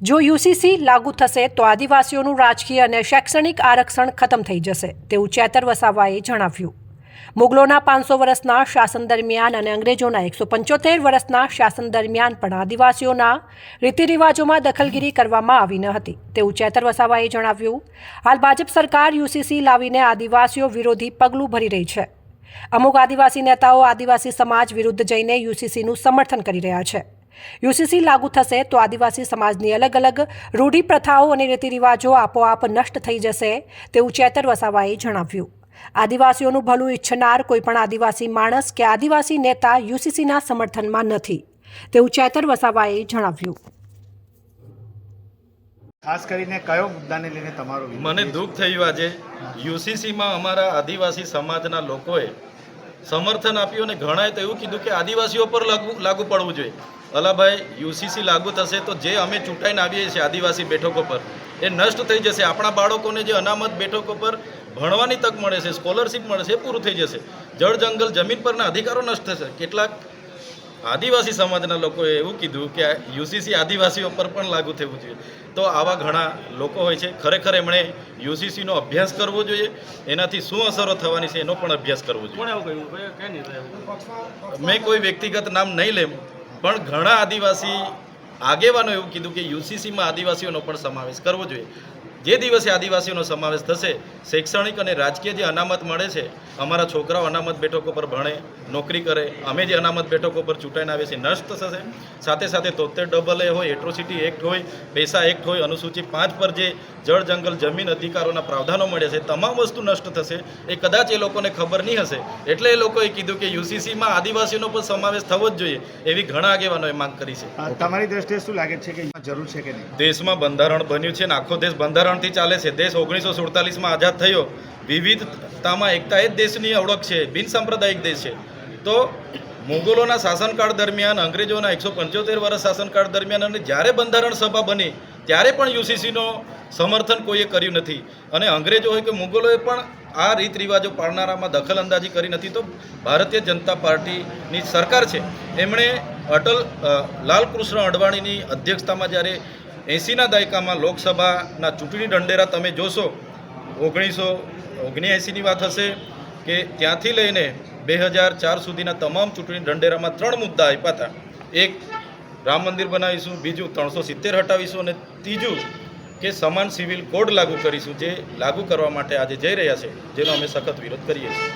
જો યુસીસી લાગુ થશે તો આદિવાસીઓનું રાજકીય અને શૈક્ષણિક આરક્ષણ ખતમ થઈ જશે તેવું ચેતર વસાવાએ જણાવ્યું. મુગલોના 500 વર્ષના શાસન દરમિયાન અને અંગ્રેજોના 175 વર્ષના શાસન દરમિયાન પણ આદિવાસીઓના રીતિરિવાજોમાં દખલગીરી કરવામાં આવી ન હતી તેવું ચેતર વસાવાએ જણાવ્યું. હાલ ભાજપ સરકાર યુસીસી લાવીને આદિવાસીઓ વિરોધી પગલું ભરી રહી છે. અમુક આદિવાસી નેતાઓ આદિવાસી સમાજ વિરુદ્ધ જઈને યુસીસીનું સમર્થન કરી રહ્યા છે. યુસીસી લાગુ થશે તો આદિવાસી સમાજની અલગ અલગ રૂઢિ પ્રથાઓ અને રીતિરિવાજો આપોઆપ નષ્ટ થઈ જશે તેવું ચેતર વસાવાએ જણાવ્યું. આદિવાસીઓનું ભલું ઈચ્છનાર કોઈપણ આદિવાસી માણસ કે આદિવાસી નેતા યુસીસીના સમર્થનમાં નથી તેવું ચેતર વસાવાએ જણાવ્યું. ખાસ કરીને કયો મુદ્દાને લઈને તમારો મને દુઃખ થયું આજે યુસીસીમાં અમારા આદિવાસી સમાજના લોકોએ સમર્થન આપ્યું અને ઘણાએ તો એવું કીધું કે આદિવાસીઓ પર લાગુ પડવું જોઈએ. અલાભાઈ, યુસીસી લાગુ થશે તો જે અમે ચૂંટાઈને આવીએ છીએ આદિવાસી બેઠકો પર એ નષ્ટ થઈ જશે. આપણા બાળકોને જે અનામત બેઠકો પર ભણવાની તક મળે છે, સ્કોલરશીપ મળે છે, એ પૂરું થઈ જશે. જળ જંગલ જમીન પરના અધિકારો નષ્ટ થશે. કેટલાક આદિવાસી સમાજના લોકોએ એવું કીધું કે યુસીસી આદિવાસીઓ પર પણ લાગુ થવું જોઈએ. તો આવા ઘણા લોકો હોય છે. ખરેખર એમણે યુસીસીનો અભ્યાસ કરવો જોઈએ. એનાથી શું અસરો થવાની છે એનો પણ અભ્યાસ કરવો જોઈએ. મેં કોઈ વ્યક્તિગત નામ નહીં લેમ, પણ ઘણા આદિવાસી આગેવાનો એવું કીધું કે યુસીસીમાં આદિવાસીઓનો પણ સમાવેશ કરવો જોઈએ. જે દિવસે આદિવાસીઓનો સમાવેશ થશે, શૈક્ષણિક અને રાજકીય જે અનામત મળે છે, અમારા છોકરાઓ અનામત બેઠકો પર ભણે, નોકરી કરે, અમે જે અનામત બેઠકો પર ચૂંટાઈને આવીએ છીએ નષ્ટ થશે. સાથે સાથે 73AA હોય, એટ્રોસિટી એક્ટ હોય, પૈસા એક્ટ હોય, અનુસૂચિ 5 પર જે જળ જંગલ જમીન અધિકારોના પ્રાવધાનો મળે છે, તમામ વસ્તુ નષ્ટ થશે. એ કદાચ એ લોકોને ખબર નહીં હશે, એટલે એ લોકોએ કીધું કે યુસીસીમાં આદિવાસીઓનો પણ સમાવેશ થવો જ જોઈએ. એવી ઘણા આગેવાનોએ માંગ કરી છે. તમારી દ્રષ્ટિએ શું લાગે છે કે જરૂર છે કે નહીં? દેશમાં બંધારણ બન્યું છે ને આખો દેશ બંધારણથી ચાલે છે. દેશ 1947માં આઝાદ થયો. વિવિધતામાં એકતા એ જ દેશની ઓળખ છે. બિનસાંપ્રદાયિક દેશ છે. તો મુગલોના શાસનકાળ દરમિયાન, અંગ્રેજોના 175 વર્ષ શાસનકાળ દરમિયાન અને જ્યારે બંધારણ સભા બની ત્યારે પણ યુસીસીનો સમર્થન કોઈએ કર્યું નથી. અને અંગ્રેજો હોય કે મુગલોએ પણ આ રીત રિવાજો પાળનારામાં દખલ અંદાજી કરી નથી. તો ભારતીય જનતા પાર્ટીની સરકાર છે, એમણે લાલકૃષ્ણ અડવાણીની અધ્યક્ષતામાં જ્યારે 80ના દાયકામાં લોકસભાના ચૂંટણી ઢંઢેરા તમે જોશો, 1979ની વાત હશે કે ત્યાંથી લઈને 2004 સુધીના તમામ ચૂંટણી ઢંઢેરામાં 3 મુદ્દા આપ્યા હતા. એક, રામ મંદિર બનાવીશું, બીજું 370 હટાવીશું અને ત્રીજું કે સમાન સિવિલ કોડ લાગુ કરીશું, જે લાગુ કરવા માટે આજે જઈ રહ્યા છે, જેનો અમે સખત વિરોધ કરીએ છીએ.